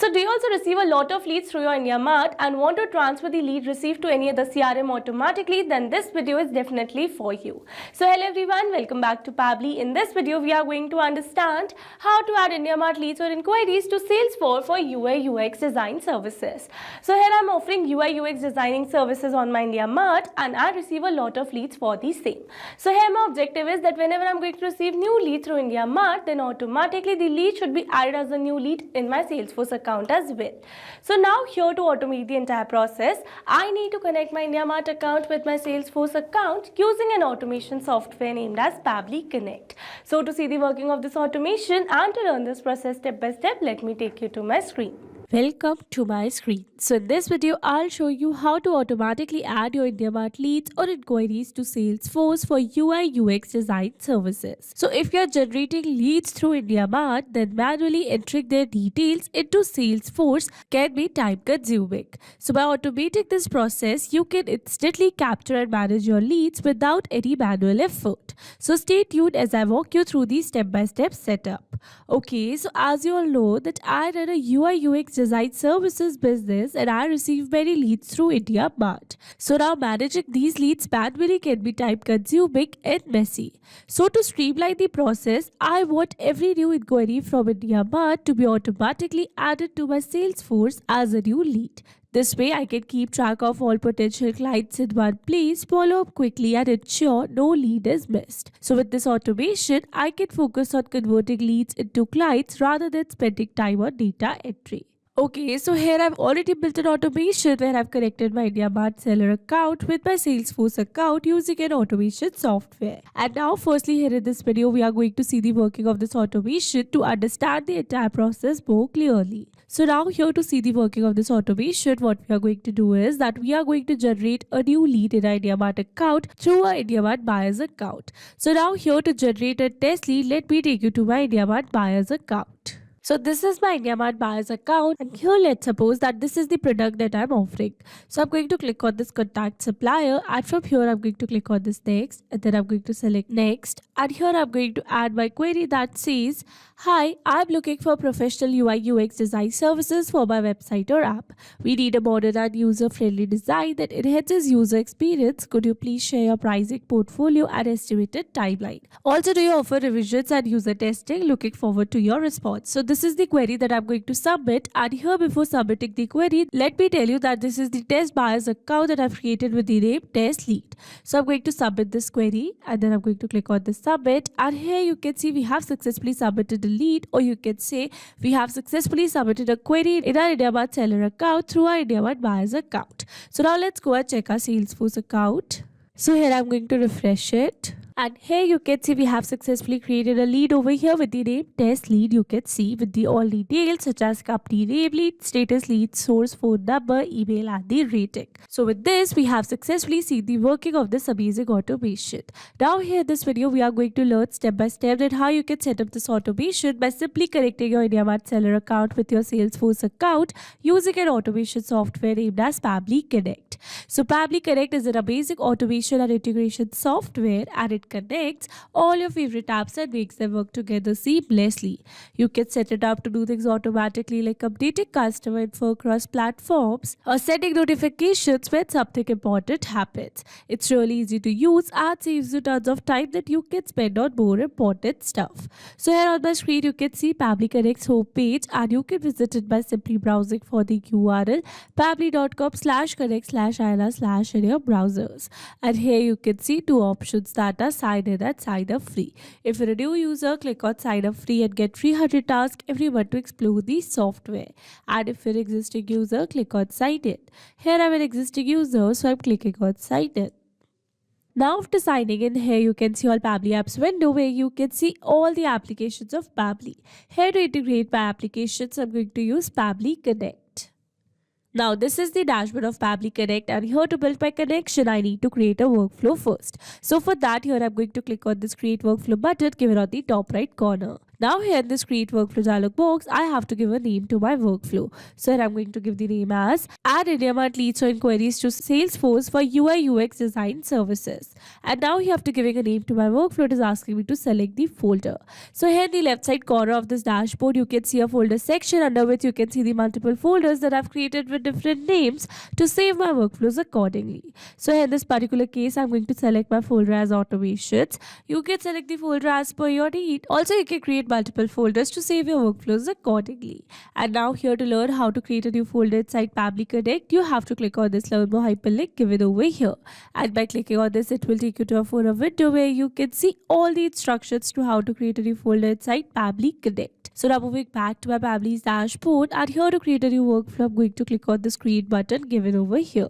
So do you also receive a lot of leads through your IndiaMart and want to transfer the lead received to any other CRM automatically? Then this video is definitely for you. So hello everyone, welcome back to Pabbly. In this video, we are going to understand how to add IndiaMart leads or inquiries to Salesforce for UI UX design services. So here I am offering UI UX designing services on my IndiaMart and I receive a lot of leads for the same. So here my objective is that whenever I am going to receive new lead through IndiaMart, then automatically the lead should be added as a new lead in my Salesforce account as well. So now here to automate the entire process, I need to connect my IndiaMart account with my Salesforce account using an automation software named as Pabbly Connect. So to see the working of this automation and to learn this process step by step, let me take you to my screen. Welcome to my screen. So in this video, I'll show you how to automatically add your IndiaMart leads or inquiries to Salesforce for UI UX design services. So if you're generating leads through IndiaMart, then manually entering their details into Salesforce can be time consuming. So by automating this process, you can instantly capture and manage your leads without any manual effort. So stay tuned as I walk you through the step-by-step setup. Okay, so as you all know that I run a UI UX design services business and I receive many leads through IndiaMart. So now managing these leads manually can be time consuming and messy. So to streamline the process, I want every new inquiry from IndiaMart to be automatically added to my Salesforce as a new lead. This way, I can keep track of all potential clients in one place, follow up quickly and ensure no lead is missed. So with this automation, I can focus on converting leads into clients rather than spending time on data entry. Okay, so here I've already built an automation where I've connected my IndiaMart seller account with my Salesforce account using an automation software. And now firstly here in this video, we are going to see the working of this automation to understand the entire process more clearly. So now here to see the working of this automation, what we are going to do is that we are going to generate a new lead in our IndiaMart account through our IndiaMart buyers account. So now here to generate a test lead, let me take you to my IndiaMart buyers account. So this is my IndiaMart buyers account and here let's suppose that this is the product that I'm offering. So I'm going to click on this contact supplier and from here I'm going to click on this next and then I'm going to select next and here I'm going to add my query that says, "Hi, I'm looking for professional UI UX design services for my website or app. We need a modern and user-friendly design that enhances user experience. Could you please share your pricing, portfolio and estimated timeline? Also, do you offer revisions and user testing? Looking forward to your response." So this is the query that I'm going to submit and here before submitting the query, let me tell you that this is the test buyers account that I've created with the name test lead. So I'm going to submit this query and then I'm going to click on the submit and here you can see we have successfully submitted a lead or you can say we have successfully submitted a query in our IndiaMart seller account through our IndiaMart buyers account. So now let's go and check our Salesforce account. So here I'm going to refresh it. And here you can see we have successfully created a lead over here with the name test lead. You can see with the all details such as company name lead, status lead, source, phone number, email and the rating. So with this we have successfully seen the working of this amazing automation. Now here in this video we are going to learn step by step that how you can set up this automation by simply connecting your IndiaMart seller account with your Salesforce account using an automation software named as Pabbly Connect. So Pabbly Connect is an amazing automation and integration software and it connects all your favorite apps and makes them work together seamlessly. You can set it up to do things automatically like updating customer info across platforms or sending notifications when something important happens. It's really easy to use and saves you tons of time that you can spend on more important stuff. So here on my screen you can see Pabbly Connect's homepage and you can visit it by simply browsing for the URL pabbly.com/connect/INA/ in your browsers. And here you can see two options that are sign in and sign up free. If you're a new user, click on sign up free and get 300 tasks every month to explore the software. And if you're an existing user, click on sign in. Here I'm an existing user, so I'm clicking on sign in. Now after signing in, here you can see all Pabbly apps window where you can see all the applications of Pabbly. Here to integrate my applications, I'm going to use Pabbly Connect. Now this is the dashboard of Pabbly Connect and here to build my connection I need to create a workflow first. So for that here I'm going to click on this create workflow button given on the top right corner. Now here in this create workflow dialog box, I have to give a name to my workflow. So here I'm going to give the name as add IndiaMart leads or inquiries to Salesforce for UI UX design services. And now here after giving a name to my workflow, it is asking me to select the folder. So here in the left side corner of this dashboard, you can see a folder section under which you can see the multiple folders that I've created with different names to save my workflows accordingly. So here in this particular case, I'm going to select my folder as automations. You can select the folder as per your need. Also, you can create multiple folders to save your workflows accordingly. And now here to learn how to create a new folder inside Pabbly Connect, you have to click on this Learn More hyperlink given over here. And by clicking on this, it will take you to a folder window where you can see all the instructions to how to create a new folder inside Pabbly Connect. So now moving back to my Pabbly's dashboard, and here to create a new workflow, I'm going to click on this Create button given over here.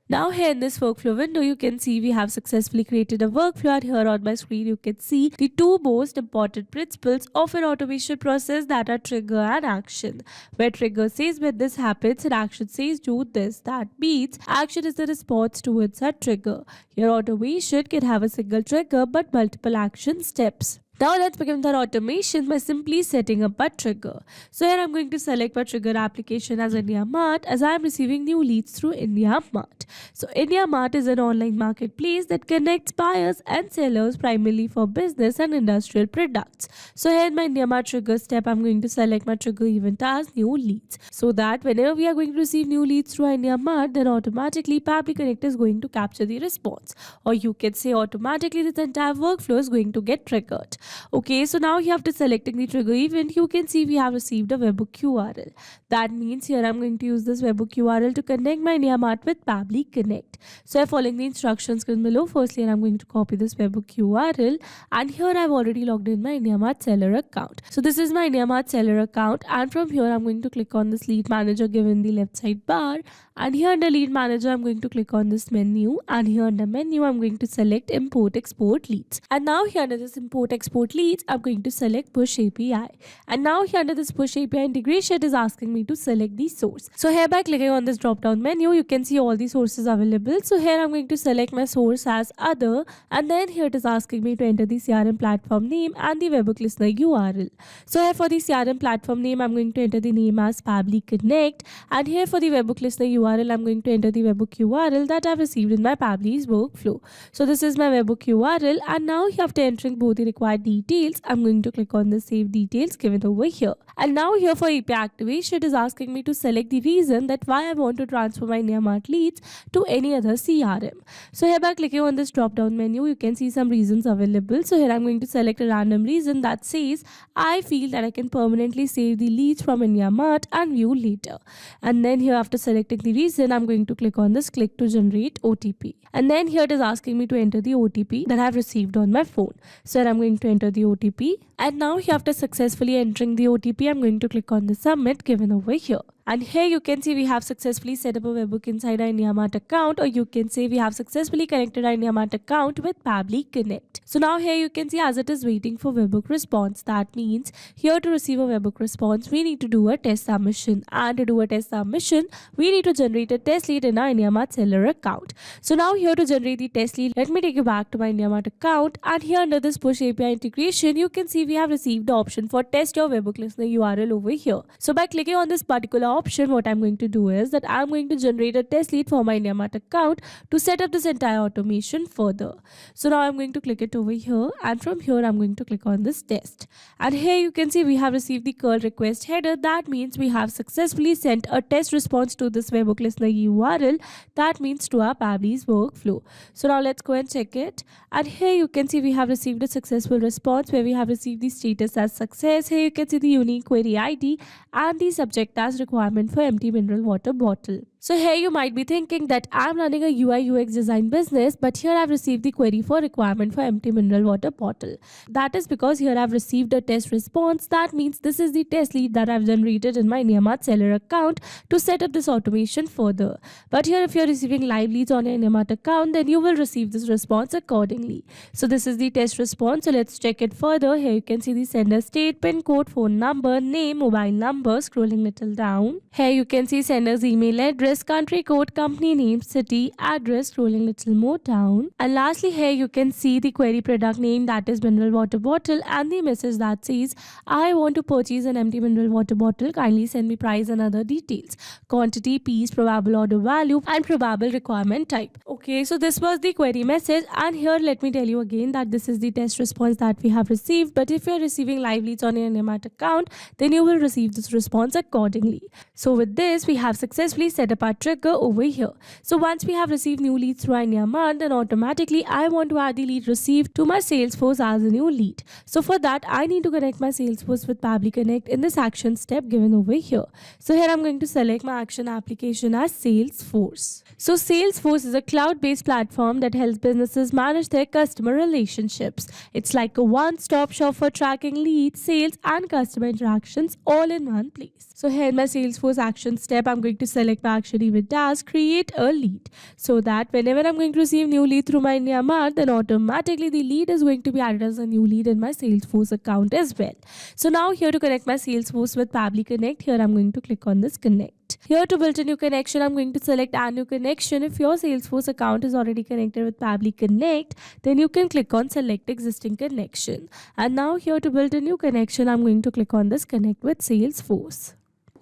Now here in this workflow window, you can see we have successfully created a workflow, and here on my screen you can see the two most important principles of an automation process, that are trigger and action. Where trigger says when this happens and action says do this. That means action is the response towards a trigger. Your automation can have a single trigger but multiple action steps. Now let's begin our automation by simply setting up a trigger. So here I'm going to select my trigger application as IndiaMart, as I am receiving new leads through IndiaMart. So IndiaMart is an online marketplace that connects buyers and sellers primarily for business and industrial products. So here in my IndiaMart trigger step, I'm going to select my trigger event as new leads, so that whenever we are going to receive new leads through IndiaMart, then automatically Pabbly Connect is going to capture the response, or you can say automatically this entire workflow is going to get triggered. Okay, so now here after selecting the trigger event, you can see we have received a webhook URL. That means here I'm going to use this webhook URL to connect my IndiaMart with Pabbly Connect. So I'm following the instructions given below. Firstly, I'm going to copy this webhook URL, and here I've already logged in my IndiaMart seller account. So this is my IndiaMart seller account, and from here I'm going to click on this lead manager given in the left side bar, and here under lead manager I'm going to click on this menu, and here under menu I'm going to select import export leads. And now here under this import export leads, I'm going to select push API. And now here under this push API integration, it is asking me to select the source. So here by clicking on this drop down menu, you can see all the sources available. So here I'm going to select my source as other, and then here it is asking me to enter the CRM platform name and the webhook listener URL. So here for the CRM platform name, I'm going to enter the name as Pabbly Connect, and here for the webhook listener URL, I'm going to enter the webhook URL that I've received in my Pabbly's workflow. So this is my webhook URL, and now here after entering both the required details, I'm going to click on the save details given over here. And now here for API activation, it is asking me to select the reason that why I want to transfer my IndiaMart leads to any other CRM. So here by clicking on this drop down menu, you can see some reasons available. So here I'm going to select a random reason that says I feel that I can permanently save the leads from IndiaMart and view later. And then here after selecting the reason, I'm going to click on this click to generate OTP. And then here it is asking me to enter the OTP that I've received on my phone. So here I'm going to enter the OTP, and now here after successfully entering the OTP, I'm going to click on the submit given over here. And here you can see we have successfully set up a webhook inside our IndiaMart account, or you can say we have successfully connected our IndiaMart account with Pabbly Connect. So now here you can see as it is waiting for webhook response. That means here to receive a webhook response, we need to do a test submission. And to do a test submission, we need to generate a test lead in our IndiaMart seller account. So now here to generate the test lead, let me take you back to my IndiaMart account. And here under this push API integration, you can see we have received the option for test your webhook listener URL over here. So by clicking on this particular option, what I'm going to do is that I'm going to generate a test lead for my IndiaMart account to set up this entire automation further. So now I'm going to click it over here, and from here I'm going to click on this test. And here you can see we have received the curl request header. That means we have successfully sent a test response to this webhook listener URL. That means to our Pabbly's workflow. So now let's go and check it. And here you can see we have received a successful response where we have received the status as success. Here you can see the unique query ID and the subject as requirement for empty mineral water bottle. So here you might be thinking that I'm running a UI UX design business, but here I've received the query for requirement for empty mineral water bottle. That is because here I've received a test response. That means this is the test lead that I've generated in my IndiaMart seller account to set up this automation further. But here if you're receiving live leads on your IndiaMart account, then you will receive this response accordingly. So this is the test response. So let's check it further. Here you can see the sender state, pin code, phone number, name, mobile number, scrolling little down. Here you can see sender's email address, service, country code, company name, city, address, scrolling little more down. And lastly here you can see the query product name, that is mineral water bottle, and the message that says I want to purchase an empty mineral water bottle, kindly send me price and other details, quantity, piece, probable order value, and probable requirement type. Okay, so this was the query message, and here let me tell you again that this is the test response that we have received. But if you are receiving live leads on your IndiaMart account, then you will receive this response accordingly. So with this, we have successfully set up our trigger over here. So once we have received new leads through IndiaMart, then automatically I want to add the lead received to my Salesforce as a new lead. So for that, I need to connect my Salesforce with Pabbly Connect in this action step given over here. So here I'm going to select my action application as Salesforce. So Salesforce is a cloud-based platform that helps businesses manage their customer relationships. It's like a one-stop shop for tracking leads, sales, and customer interactions all in one place. So here in my Salesforce action step, I'm going to select my action event task, create a lead, so that whenever I'm going to receive new lead through my IndiaMart, then automatically the lead is going to be added as a new lead in my Salesforce account as well. So now here to connect my Salesforce with Pabbly Connect, here I'm going to click on this connect. Here to build a new connection, I'm going to select add new connection. If your Salesforce account is already connected with Pabbly Connect, then you can click on select existing connection. And now here to build a new connection, I'm going to click on this connect with Salesforce.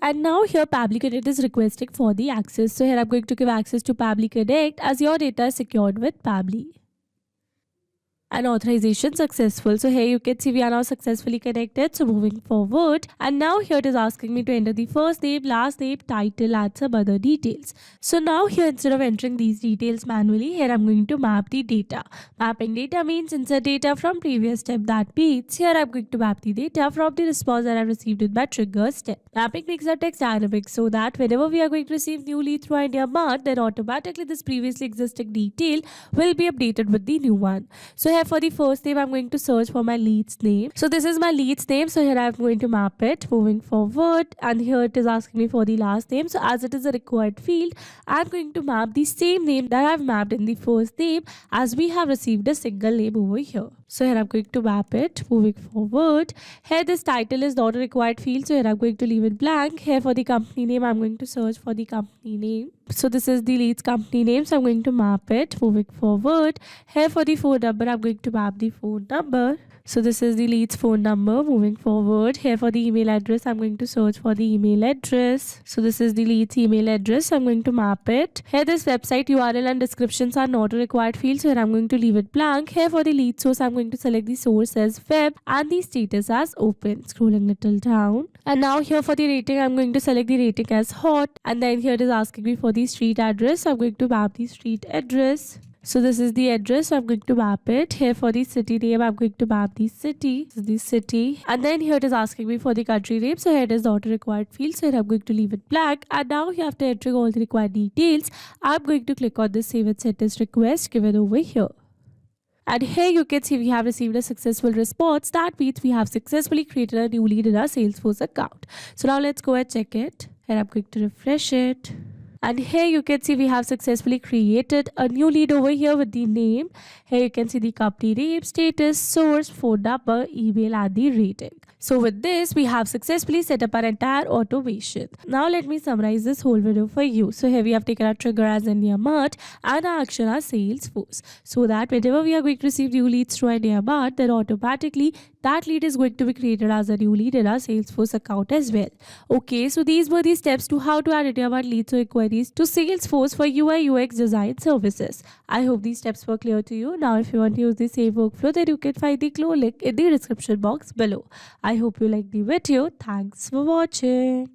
And now here Pabbly Connect is requesting for the access. So here I'm going to give access to Pabbly Connect as your data is secured with Pabbly. And authorization successful. So here you can see we are now successfully connected. So moving forward, and now here it is asking me to enter the first name, last name, title, and some other details. So now here instead of entering these details manually, here I'm going to map the data. Mapping data means insert data from previous step. That means here I'm going to map the data from the response that I received in my trigger step. Mapping makes our text dynamic so that whenever we are going to receive new lead through IndiaMart, then automatically this previously existing detail will be updated with the new one. So here for the first name, I'm going to search for my lead's name. So this is my lead's name. So here I'm going to map it moving forward. And here it is asking me for the last name. So as it is a required field, I'm going to map the same name that I've mapped in the first name as we have received a single name over here. So here I'm going to map it moving forward. Here this title is not a required field. So here I'm going to leave it blank. Here for the company name, I'm going to search for the company name. So this is the lead's company name. So I'm going to map it moving forward. Here for the phone number, I'm going to map the phone number. So this is the lead's phone number moving forward. Here for the email address, I'm going to search for the email address. So this is the lead's email address. I'm going to map it. Here this website URL and descriptions are not a required field. So here I'm going to leave it blank. Here for the lead source, I'm going to select the source as web and the status as open. Scrolling little down. And now here for the rating, I'm going to select the rating as hot. And then here it is asking me for the street address. So I'm going to map the street address. So this is the address, so I'm going to map it. Here for the city name, I'm going to map the city. This is the city. And then here it is asking me for the country name. So here it is not a required field. So here I'm going to leave it blank. And now here after entering all the required details, I'm going to click on the save and sentence request given over here. And here you can see we have received a successful response. That means we have successfully created a new lead in our Salesforce account. So now let's go and check it. Here I'm going to refresh it. And here you can see we have successfully created a new lead over here with the name. Here you can see the company name, status, source, phone number, email, and the rating. So with this, we have successfully set up our entire automation. Now let me summarize this whole video for you. So here we have taken our trigger as IndiaMart and our action as Salesforce. So that whenever we are going to receive new leads through IndiaMart, then automatically that lead is going to be created as a new lead in our Salesforce account as well. Okay, so these were the steps to how to add IndiaMart leads or inquiries to Salesforce for UI UX design services. I hope these steps were clear to you. Now if you want to use the same workflow, then you can find the link in the description box below. I hope you liked the video. Thanks for watching.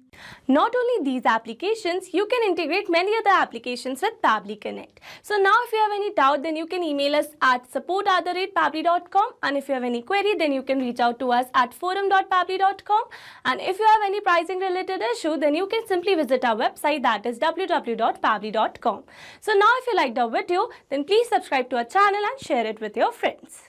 Not only these applications, you can integrate many other applications with Pabbly Connect. So now if you have any doubt, then you can email us at support@pabbly.com, and if you have any query, then you can reach out to us at forum.pabbly.com, and if you have any pricing related issue, then you can simply visit our website, that is www.pabbly.com. So now if you liked our video, then please subscribe to our channel and share it with your friends.